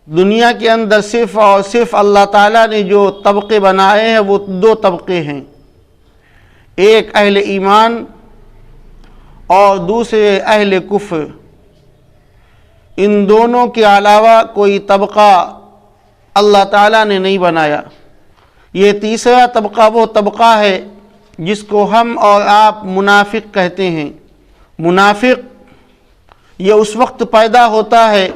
دنیا کے اندر صرف اور صرف اللہ تعالیٰ نے جو طبقے بنائے ہیں وہ دو طبقے ہیں، ایک اہل ایمان اور دوسرے اہل کفر۔ ان دونوں کے علاوہ کوئی طبقہ اللہ تعالیٰ نے نہیں بنایا۔ یہ تیسرا طبقہ وہ طبقہ ہے جس کو ہم اور آپ منافق کہتے ہیں۔ منافق یہ اس وقت پیدا ہوتا ہے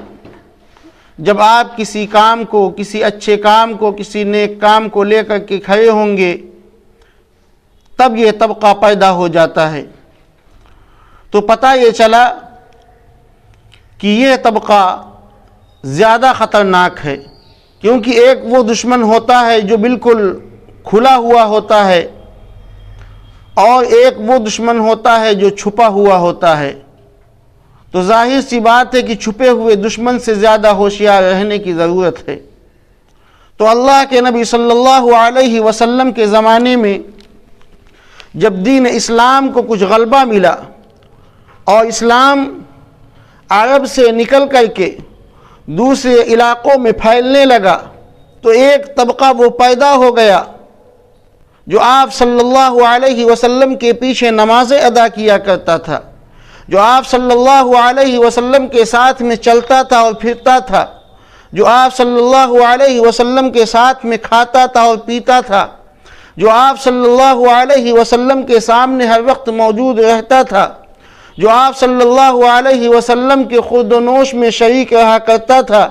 جب آپ کسی کام کو، کسی اچھے کام کو، کسی نیک کام کو لے کر کے کھڑے ہوں گے، تب یہ طبقہ پیدا ہو جاتا ہے۔ تو پتہ یہ چلا کہ یہ طبقہ زیادہ خطرناک ہے، کیونکہ ایک وہ دشمن ہوتا ہے جو بالکل کھلا ہوا ہوتا ہے، اور ایک وہ دشمن ہوتا ہے جو چھپا ہوا ہوتا ہے۔ تو ظاہر سی بات ہے کہ چھپے ہوئے دشمن سے زیادہ ہوشیار رہنے کی ضرورت ہے۔ تو اللہ کے نبی صلی اللہ علیہ وسلم کے زمانے میں جب دین اسلام کو کچھ غلبہ ملا اور اسلام عرب سے نکل کر کے دوسرے علاقوں میں پھیلنے لگا، تو ایک طبقہ وہ پیدا ہو گیا جو آپ صلی اللہ علیہ وسلم کے پیچھے نمازیں ادا کیا کرتا تھا، جو آپ صلی اللہ علیہ وسلم کے ساتھ میں چلتا تھا اور پھرتا تھا، جو آپ صلی اللہ علیہ وسلم کے ساتھ میں کھاتا تھا اور پیتا تھا، جو آپ صلی اللہ علیہ وسلم کے سامنے ہر وقت موجود رہتا تھا، جو آپ صلی اللہ علیہ وسلم کے خورد و نوش میں شریک رہا کرتا تھا،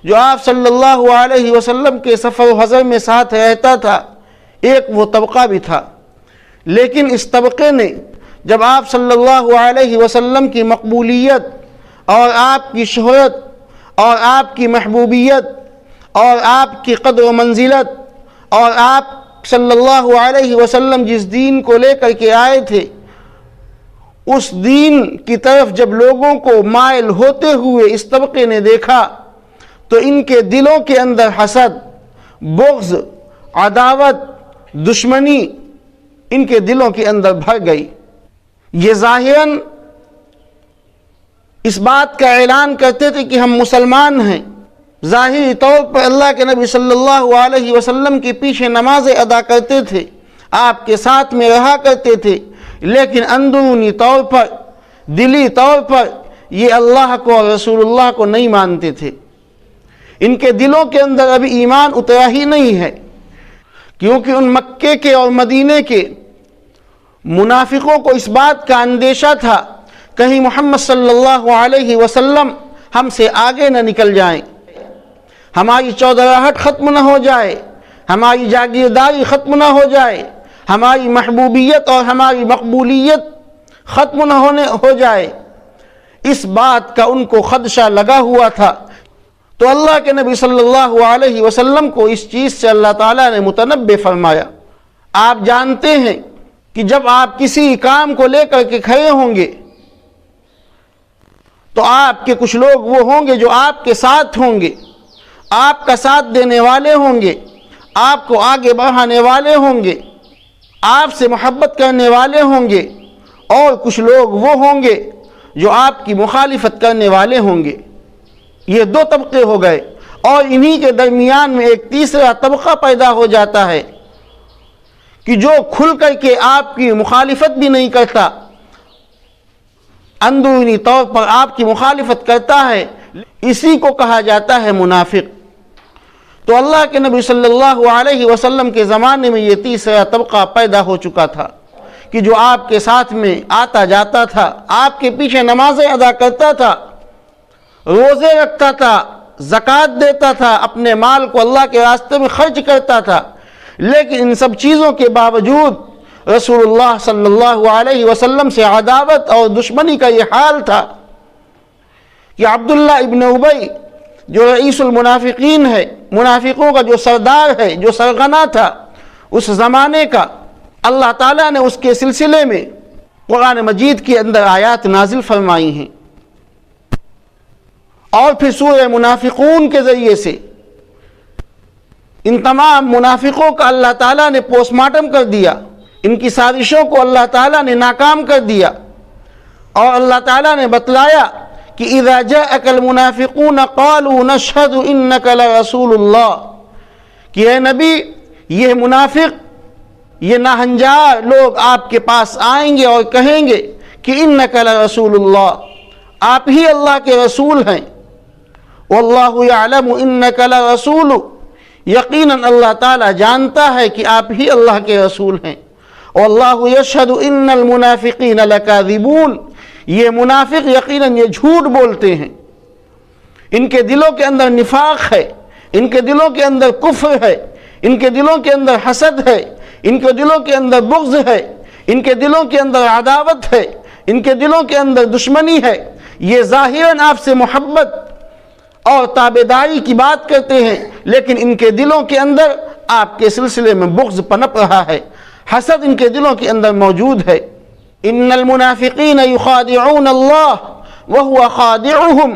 جو آپ صلی اللہ علیہ وسلم کے سفر و حضر میں ساتھ رہتا تھا، ایک وہ طبقہ بھی تھا۔ لیکن اس طبقے نے جب آپ صلی اللہ علیہ وسلم کی مقبولیت اور آپ کی شہرت اور آپ کی محبوبیت اور آپ کی قدر و منزلت اور آپ صلی اللہ علیہ وسلم جس دین کو لے کر کے آئے تھے، اس دین کی طرف جب لوگوں کو مائل ہوتے ہوئے اس طبقے نے دیکھا، تو ان کے دلوں کے اندر حسد، بغض، عداوت، دشمنی ان کے دلوں کے اندر بھر گئی۔ یہ ظاہراً اس بات کا اعلان کرتے تھے کہ ہم مسلمان ہیں، ظاہری طور پر اللہ کے نبی صلی اللہ علیہ وسلم کے پیچھے نمازیں ادا کرتے تھے، آپ کے ساتھ میں رہا کرتے تھے، لیکن اندرونی طور پر، دلی طور پر یہ اللہ کو اور رسول اللہ کو نہیں مانتے تھے۔ ان کے دلوں کے اندر ابھی ایمان اترا ہی نہیں ہے، کیونکہ ان مکے کے اور مدینے کے منافقوں کو اس بات کا اندیشہ تھا کہیں محمد صلی اللہ علیہ وسلم ہم سے آگے نہ نکل جائیں، ہماری چودراہٹ ختم نہ ہو جائے، ہماری جاگیرداری ختم نہ ہو جائے، ہماری محبوبیت اور ہماری مقبولیت ختم نہ ہو جائے۔ اس بات کا ان کو خدشہ لگا ہوا تھا۔ تو اللہ کے نبی صلی اللہ علیہ وسلم کو اس چیز سے اللہ تعالیٰ نے متنبہ فرمایا۔ آپ جانتے ہیں کہ جب آپ کسی کام کو لے کر کے کھڑے ہوں گے تو آپ کے کچھ لوگ وہ ہوں گے جو آپ کے ساتھ ہوں گے، آپ کا ساتھ دینے والے ہوں گے، آپ کو آگے بڑھانے والے ہوں گے، آپ سے محبت کرنے والے ہوں گے، اور کچھ لوگ وہ ہوں گے جو آپ کی مخالفت کرنے والے ہوں گے۔ یہ دو طبقے ہو گئے، اور انہی کے درمیان میں ایک تیسرا طبقہ پیدا ہو جاتا ہے کہ جو کھل کر کے آپ کی مخالفت بھی نہیں کرتا، اندرونی طور پر آپ کی مخالفت کرتا ہے، اسی کو کہا جاتا ہے منافق۔ تو اللہ کے نبی صلی اللہ علیہ وسلم کے زمانے میں یہ تیسرا طبقہ پیدا ہو چکا تھا کہ جو آپ کے ساتھ میں آتا جاتا تھا، آپ کے پیچھے نمازیں ادا کرتا تھا، روزے رکھتا تھا، زکوٰۃ دیتا تھا، اپنے مال کو اللہ کے راستے میں خرچ کرتا تھا، لیکن ان سب چیزوں کے باوجود رسول اللہ صلی اللہ علیہ وسلم سے عداوت اور دشمنی کا یہ حال تھا کہ عبداللہ ابن ابی جو رئیس المنافقین ہے، منافقوں کا جو سردار ہے، جو سرغنہ تھا اس زمانے کا، اللہ تعالیٰ نے اس کے سلسلے میں قرآن مجید کے اندر آیات نازل فرمائی ہیں، اور پھر سورہ منافقون کے ذریعے سے ان تمام منافقوں کا اللہ تعالیٰ نے پوسٹ مارٹم کر دیا، ان کی سازشوں کو اللہ تعالیٰ نے ناکام کر دیا، اور اللہ تعالیٰ نے بتلایا کہ اذا جاءک المنافقون قالوا نشہد انک لرسول اللہ، کہ اے نبی یہ منافق، یہ ناہنجار لوگ آپ کے پاس آئیں گے اور کہیں گے کہ انک لرسول اللہ، آپ ہی اللہ کے رسول ہیں، واللہ یعلم انک لرسول، یقیناً اللہ تعالیٰ جانتا ہے کہ آپ ہی اللہ کے رسول ہیں، واللہ یشہد ان المنافقین لکاذبون، یہ منافق یقیناً یہ جھوٹ بولتے ہیں، ان کے دلوں کے اندر نفاق ہے، ان کے دلوں کے اندر کفر ہے، ان کے دلوں کے اندر حسد ہے، ان کے دلوں کے اندر بغض ہے، ان کے دلوں کے اندر عداوت ہے، ان کے دلوں کے اندر دشمنی ہے، یہ ظاہراً آپ سے محبت اور تابعداری کی بات کرتے ہیں، لیکن ان کے دلوں کے اندر آپ کے سلسلے میں بغض پنپ رہا ہے، حسد ان کے دلوں کے اندر موجود ہے۔ ان المنافقین یخادعون اللہ وہو خادعہم،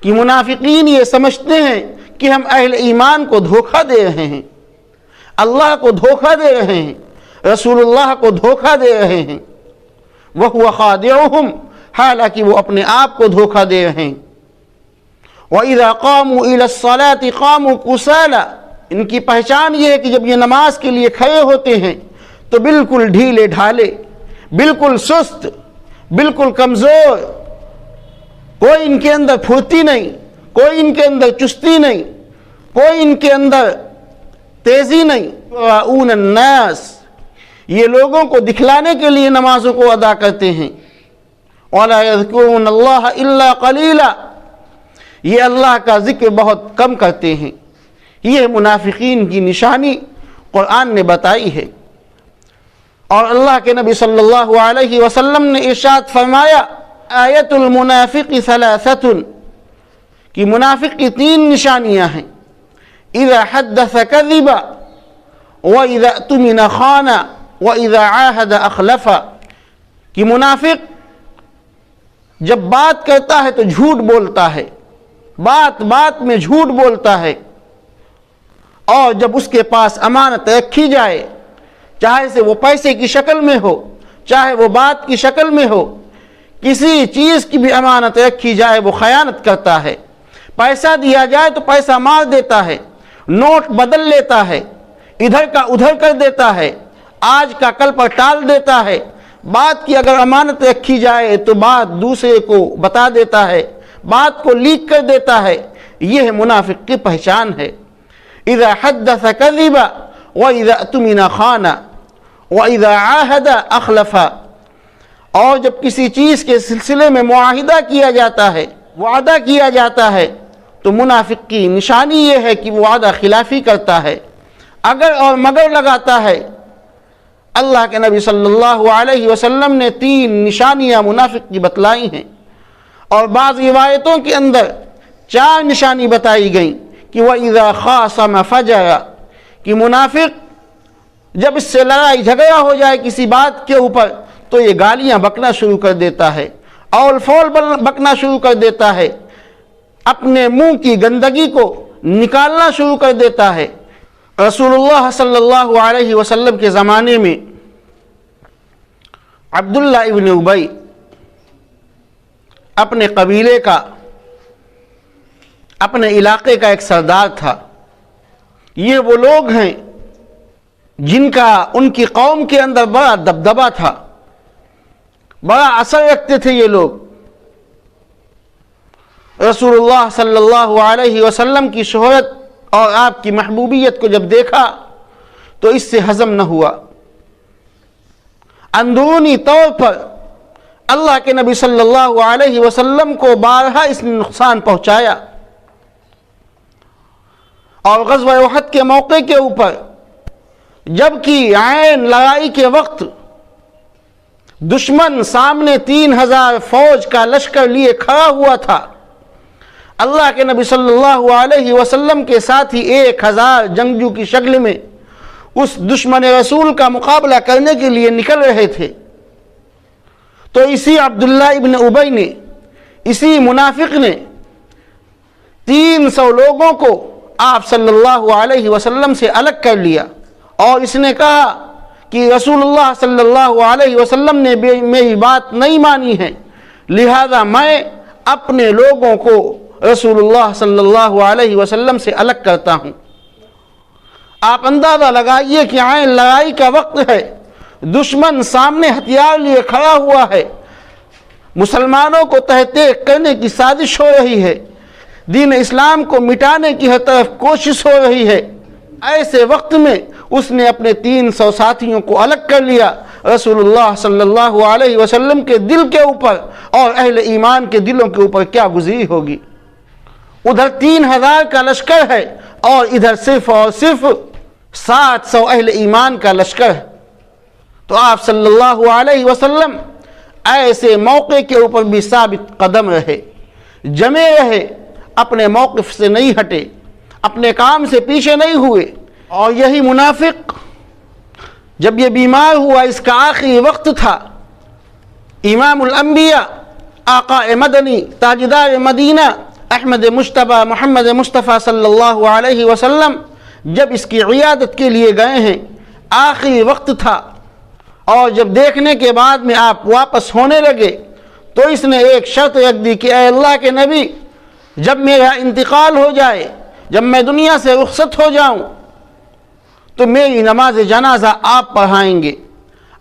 کہ منافقین یہ سمجھتے ہیں کہ ہم اہل ایمان کو دھوکہ دے رہے ہیں، اللہ کو دھوکہ دے رہے ہیں، رسول اللہ کو دھوکہ دے رہے ہیں، وہو خادعہم، حالانکہ وہ اپنے آپ کو دھوکہ دے رہے ہیں۔ وَإِذَا قَامُوا إِلَى الصَّلَاةِ قَامُوا كُسَالَى، ان کی پہچان یہ ہے کہ جب یہ نماز کے لیے کھڑے ہوتے ہیں تو بالکل ڈھیلے ڈھالے، بالکل سست، بالکل کمزور، کوئی ان کے اندر پھرتی نہیں، کوئی ان کے اندر چستی نہیں، کوئی ان کے اندر تیزی نہیں۔ يُرَاءُونَ النَّاسِ، یہ لوگوں کو دکھلانے کے لیے نمازوں کو ادا کرتے ہیں۔ وَلَا يَذْكُرُونَ اللَّهَ إِلَّا قَلِيلًا، یہ اللہ کا ذکر بہت کم کرتے ہیں۔ یہ منافقین کی نشانی قرآن نے بتائی ہے، اور اللہ کے نبی صلی اللہ علیہ وسلم نے ارشاد فرمایا آیت المنافق ثلاثۃ، کہ منافق کی تین نشانیاں ہیں، اذا حدث کذب، واذا اؤتمن خان، واذا عاہد اخلف، کہ منافق جب بات کرتا ہے تو جھوٹ بولتا ہے، بات بات میں جھوٹ بولتا ہے، اور جب اس کے پاس امانت رکھی جائے، چاہے سے وہ پیسے کی شکل میں ہو، چاہے وہ بات کی شکل میں ہو، کسی چیز کی بھی امانت رکھی جائے وہ خیانت کرتا ہے۔ پیسہ دیا جائے تو پیسہ مار دیتا ہے، نوٹ بدل لیتا ہے، ادھر کا ادھر کر دیتا ہے، آج کا کل پر ٹال دیتا ہے، بات کی اگر امانت رکھی جائے تو بات دوسرے کو بتا دیتا ہے، بات کو لیک کر دیتا ہے۔ یہ منافق کی پہچان ہے۔ اذا حدث کذب، واذا اؤتمن خان، واذا عاہد اخلف، اور جب کسی چیز کے سلسلے میں معاہدہ کیا جاتا ہے، وعدہ کیا جاتا ہے، تو منافق کی نشانی یہ ہے کہ وہ وعدہ خلافی کرتا ہے، اگر اور مگر لگاتا ہے۔ اللہ کے نبی صلی اللہ علیہ وسلم نے تین نشانیاں منافق کی بتلائی ہیں، اور بعض روایتوں کے اندر چار نشانی بتائی گئیں کہ وَإِذَا خَاصَمَ فَجَرَ، کہ منافق جب اس سے لڑائی جھگڑا ہو جائے کسی بات کے اوپر تو یہ گالیاں بکنا شروع کر دیتا ہے، اول فول بکنا شروع کر دیتا ہے، اپنے منہ کی گندگی کو نکالنا شروع کر دیتا ہے۔ رسول اللہ صلی اللہ علیہ وسلم کے زمانے میں عبداللہ ابن ابی اپنے قبیلے کا، اپنے علاقے کا ایک سردار تھا۔ یہ وہ لوگ ہیں جن کا ان کی قوم کے اندر بڑا دبدبہ تھا، بڑا اثر رکھتے تھے یہ لوگ۔ رسول اللہ صلی اللہ علیہ وسلم کی شہرت اور آپ کی محبوبیت کو جب دیکھا تو اس سے ہضم نہ ہوا، اندرونی طور پر اللہ کے نبی صلی اللہ علیہ وسلم کو بارہا اس نے نقصان پہنچایا، اور غزوہ احد کے موقع کے اوپر جب کہ عین لڑائی کے وقت دشمن سامنے 3000 فوج کا لشکر لیے کھڑا ہوا تھا، اللہ کے نبی صلی اللہ علیہ وسلم کے ساتھ ہی 1000 جنگجو کی شکل میں اس دشمن رسول کا مقابلہ کرنے کے لیے نکل رہے تھے، تو اسی عبداللہ ابن ابی نے، اسی منافق نے 300 لوگوں کو آپ صلی اللہ علیہ وسلم سے الگ کر لیا، اور اس نے کہا کہ رسول اللہ صلی اللہ علیہ وسلم نے میری بات نہیں مانی ہے، لہذا میں اپنے لوگوں کو رسول اللہ صلی اللہ علیہ وسلم سے الگ کرتا ہوں۔ آپ اندازہ لگائیے کہ عین لڑائی کا وقت ہے، دشمن سامنے ہتھیار لیے کھڑا ہوا ہے، مسلمانوں کو تحقیق کرنے کی سازش ہو رہی ہے، دین اسلام کو مٹانے کی ہر طرف کوشش ہو رہی ہے۔ ایسے وقت میں اس نے اپنے 300 ساتھیوں کو الگ کر لیا۔ رسول اللہ صلی اللہ علیہ وسلم کے دل کے اوپر اور اہل ایمان کے دلوں کے اوپر کیا گزری ہوگی۔ ادھر 3000 کا لشکر ہے اور ادھر صرف اور صرف 700 اہل ایمان کا لشکر ہے۔ تو آپ صلی اللہ علیہ وسلم ایسے موقع کے اوپر بھی ثابت قدم رہے، جمے رہے، اپنے موقف سے نہیں ہٹے، اپنے کام سے پیچھے نہیں ہوئے۔ اور یہی منافق جب یہ بیمار ہوا، اس کا آخری وقت تھا، امام الانبیاء، آقا مدنی، تاجدار مدینہ، احمد مجتبی محمد مصطفیٰ صلی اللہ علیہ وسلم جب اس کی عیادت کے لیے گئے ہیں، آخری وقت تھا، اور جب دیکھنے کے بعد میں آپ واپس ہونے لگے تو اس نے ایک شرط رکھ دی کہ اے اللہ کے نبی، جب میرا انتقال ہو جائے، جب میں دنیا سے رخصت ہو جاؤں تو میری نماز جنازہ آپ پڑھائیں گے۔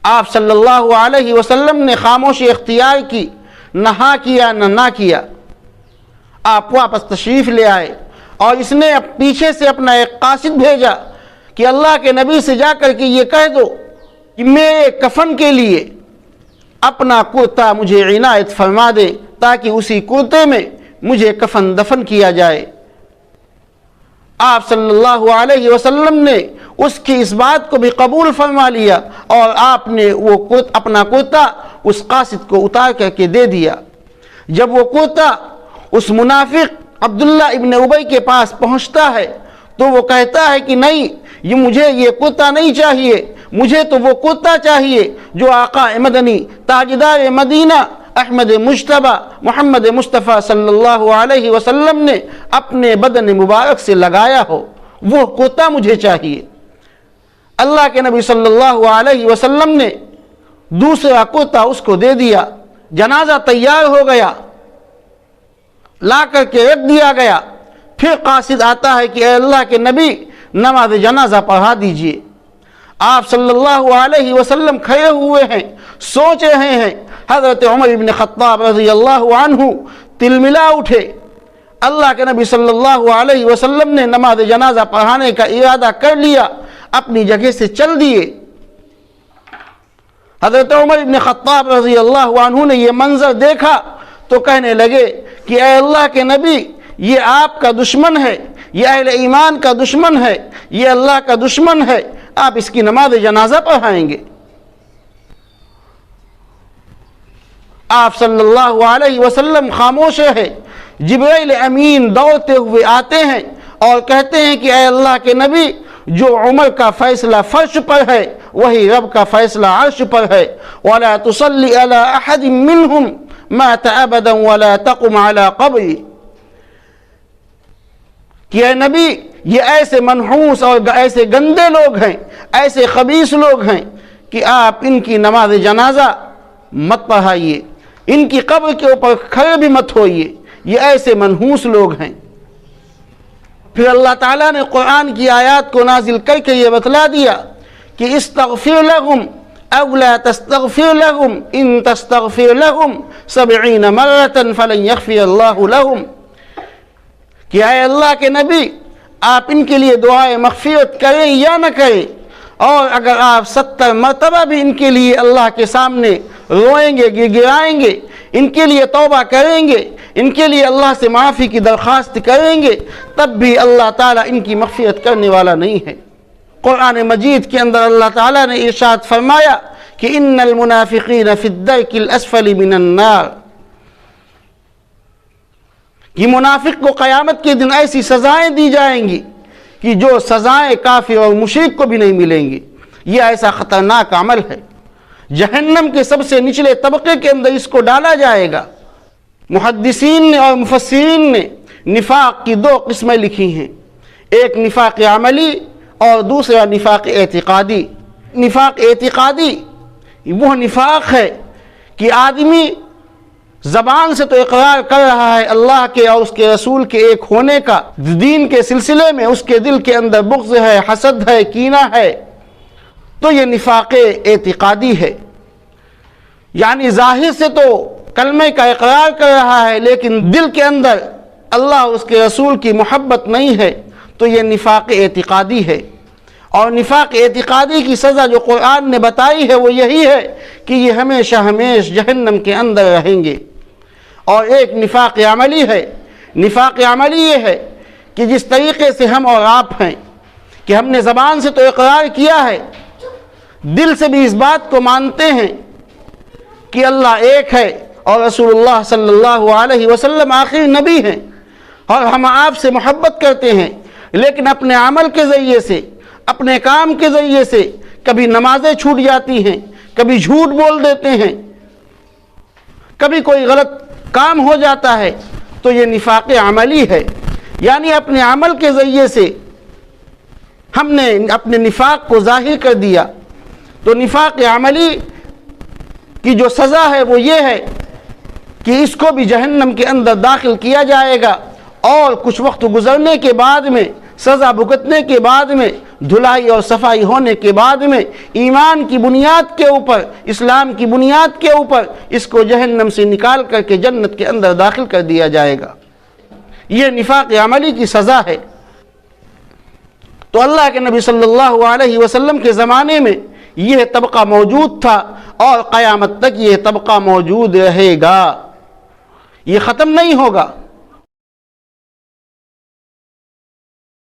آپ صلی اللہ علیہ وسلم نے خاموشی اختیار کی، نہ ہاں کیا نہ کیا۔ آپ واپس تشریف لے آئے اور اس نے پیچھے سے اپنا ایک قاصد بھیجا کہ اللہ کے نبی سے جا کر کے یہ کہہ دو کہ میرے کفن کے لیے اپنا کرتا مجھے عنایت فرما دے، تاکہ اسی کرتے میں مجھے کفن دفن کیا جائے۔ آپ صلی اللہ علیہ وسلم نے اس کی اس بات کو بھی قبول فرما لیا اور آپ نے وہ اپنا کرتا اس قاصد کو اتار کر کے دے دیا۔ جب وہ کرتا اس منافق عبداللہ ابن ابی کے پاس پہنچتا ہے تو وہ کہتا ہے کہ نہیں، مجھے یہ کرتا نہیں چاہیے، مجھے تو وہ کرتا چاہیے جو آقا مدنی، تاجدار مدینہ، احمد مجتبی محمد مصطفیٰ صلی اللہ علیہ وسلم نے اپنے بدن مبارک سے لگایا ہو، وہ کرتا مجھے چاہیے۔ اللہ کے نبی صلی اللہ علیہ وسلم نے دوسرا کرتا اس کو دے دیا، جنازہ تیار ہو گیا، لا کر کے رکھ دیا گیا۔ پھر قاصد آتا ہے کہ اے اللہ کے نبی، نماز جنازہ پڑھا دیجئے۔ آپ صلی اللہ علیہ وسلم کھڑے ہوئے ہیں، سوچ رہے ہیں۔ حضرت عمر بن خطاب رضی اللہ عنہ تلملا اٹھے۔ اللہ کے نبی صلی اللہ علیہ وسلم نے نماز جنازہ پڑھانے کا ارادہ کر لیا، اپنی جگہ سے چل دیے۔ حضرت عمر بن خطاب رضی اللہ عنہ نے یہ منظر دیکھا تو کہنے لگے کہ اے اللہ کے نبی، یہ آپ کا دشمن ہے، یہ اہل ایمان کا دشمن ہے، یہ اللہ کا دشمن ہے، آپ اس کی نماز جنازہ پڑھائیں گے؟ آپ صلی اللہ علیہ وسلم خاموش رہے۔ جبرائیل امین دوڑتے ہوئے آتے ہیں اور کہتے ہیں کہ اے اللہ کے نبی، جو عمر کا فیصلہ فرش پر ہے وہی رب کا فیصلہ عرش پر ہے۔ وَلَا تُصَلِّ عَلَىٰ أَحَدٍ مِّنْهُمْ مَاتَ أَبَدًا وَلَا تَقُمْ عَلَىٰ قَبْرِهِ، کہ اے نبی، یہ ایسے منحوس اور ایسے گندے لوگ ہیں، ایسے خبیث لوگ ہیں کہ آپ ان کی نماز جنازہ مت پڑھائیے، ان کی قبر کے اوپر کھڑے بھی مت ہوئیے، یہ ایسے منحوس لوگ ہیں۔ پھر اللہ تعالیٰ نے قرآن کی آیات کو نازل کر کے یہ بتلا دیا کہ استغفر لهم او لا تستغفر لهم ان تستغفر لهم 70 مرة فلن يغفر الله لهم، کہ اے اللہ کے نبی، آپ ان کے لیے دعائے مغفرت کریں یا نہ کریں، اور اگر آپ 70 مرتبہ بھی ان کے لیے اللہ کے سامنے روئیں گے، گڑگڑائیں گے، ان کے لیے توبہ کریں گے، ان کے لیے اللہ سے معافی کی درخواست کریں گے، تب بھی اللہ تعالیٰ ان کی مغفرت کرنے والا نہیں ہے۔ قرآن مجید کے اندر اللہ تعالیٰ نے ارشاد فرمایا کہ ان المنافقین فی الدرک الاسفل من النار، کہ منافق کو قیامت کے دن ایسی سزائیں دی جائیں گی کہ جو سزائیں کافر اور مشرک کو بھی نہیں ملیں گی۔ یہ ایسا خطرناک عمل ہے، جہنم کے سب سے نچلے طبقے کے اندر اس کو ڈالا جائے گا۔ محدثین نے اور مفسرین نے نفاق کی 2 قسمیں لکھی ہیں، ایک نفاق عملی اور دوسرا نفاق اعتقادی۔ نفاق اعتقادی وہ نفاق ہے کہ آدمی زبان سے تو اقرار کر رہا ہے اللہ کے اور اس کے رسول کے ایک ہونے کا، دین کے سلسلے میں اس کے دل کے اندر بغض ہے، حسد ہے، کینہ ہے، تو یہ نفاق اعتقادی ہے۔ یعنی ظاہر سے تو کلمے کا اقرار کر رہا ہے لیکن دل کے اندر اللہ اور اس کے رسول کی محبت نہیں ہے، تو یہ نفاق اعتقادی ہے۔ اور نفاق اعتقادی کی سزا جو قرآن نے بتائی ہے وہ یہی ہے کہ یہ ہمیشہ ہمیشہ جہنم کے اندر رہیں گے۔ اور ایک نفاق عملی ہے۔ نفاق عملی یہ ہے کہ جس طریقے سے ہم اور آپ ہیں کہ ہم نے زبان سے تو اقرار کیا ہے، دل سے بھی اس بات کو مانتے ہیں کہ اللہ ایک ہے اور رسول اللہ صلی اللہ علیہ وسلم آخری نبی ہیں، اور ہم آپ سے محبت کرتے ہیں، لیکن اپنے عمل کے ذریعے سے، اپنے کام کے ذریعے سے کبھی نمازیں چھوٹ جاتی ہیں، کبھی جھوٹ بول دیتے ہیں، کبھی کوئی غلط کام ہو جاتا ہے، تو یہ نفاق عملی ہے۔ یعنی اپنے عمل کے ذریعے سے ہم نے اپنے نفاق کو ظاہر کر دیا۔ تو نفاق عملی کی جو سزا ہے وہ یہ ہے کہ اس کو بھی جہنم کے اندر داخل کیا جائے گا، اور کچھ وقت گزرنے کے بعد میں، سزا بھگتنے کے بعد میں، دھلائی اور صفائی ہونے کے بعد میں، ایمان کی بنیاد کے اوپر، اسلام کی بنیاد کے اوپر اس کو جہنم سے نکال کر کے جنت کے اندر داخل کر دیا جائے گا۔ یہ نفاق عملی کی سزا ہے۔ تو اللہ کے نبی صلی اللہ علیہ وسلم کے زمانے میں یہ طبقہ موجود تھا اور قیامت تک یہ طبقہ موجود رہے گا، یہ ختم نہیں ہوگا۔